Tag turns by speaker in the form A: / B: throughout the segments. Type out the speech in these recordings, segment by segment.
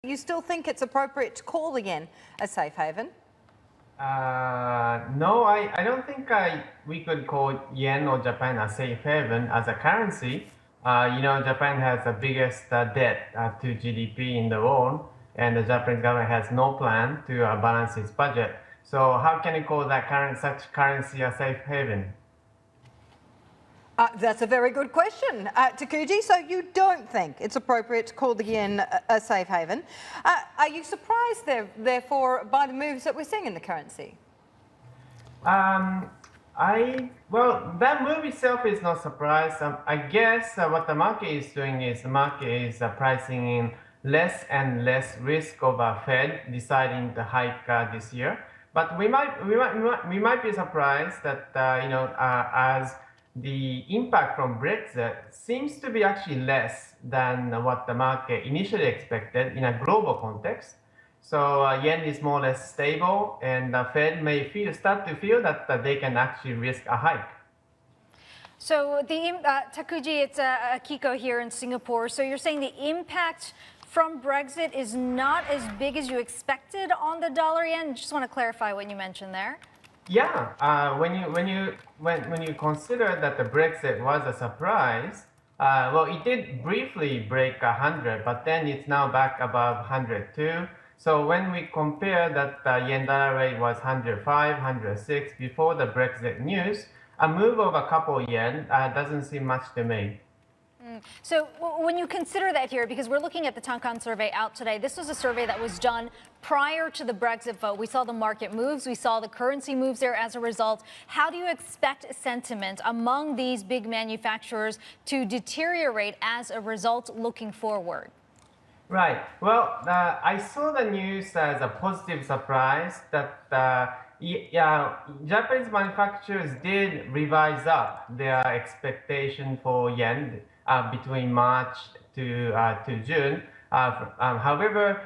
A: You still think it's appropriate to call the yen a safe haven?
B: No, I don't think we could call yen or Japan a safe haven as a currency. Japan has the biggest debt to GDP in the world, and the Japanese government has no plan to balance its budget. So how can you call that such currency a safe haven?
A: That's a very good question, Takuji. So you don't think it's appropriate to call the yen a safe haven. Are you surprised, therefore, by the moves that we're seeing in the currency?
B: Well, that move itself is not surprise. I guess what the market is doing is the market is pricing in less and less risk of a Fed deciding to hike this year. But we might be surprised that as the impact from Brexit seems to be actually less than what the market initially expected in a global context. So yen is more or less stable, and the Fed may start to feel that they can actually risk a hike.
C: So Takuji, it's Akiko here in Singapore. So you're saying the impact from Brexit is not as big as you expected on the dollar yen? Just want to clarify what you mentioned there.
B: Yeah, when you consider that the Brexit was a surprise, well, it did briefly break 100, but then it's now back above 102. So when we compare that yen dollar rate was 105, 106 before the Brexit news, a move of a couple yen doesn't seem much to me.
C: So when you consider that here, because we're looking at the Tankan survey out today, this was a survey that was done prior to the Brexit vote. We saw the market moves, we saw the currency moves there as a result. How do you expect sentiment among these big manufacturers to deteriorate as a result looking forward?
B: Right. Well, I saw the news as a positive surprise that Japanese manufacturers did revise up their expectation for yen between March to June. However,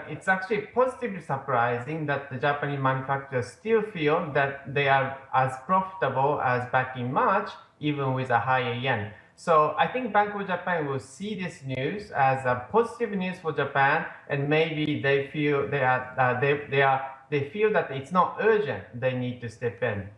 B: it's actually positively surprising that the Japanese manufacturers still feel that they are as profitable as back in March, even with a higher yen. So I think Bank of Japan will see this news as a positive news for Japan, and maybe they feel they feel that it's not urgent. They need to step in.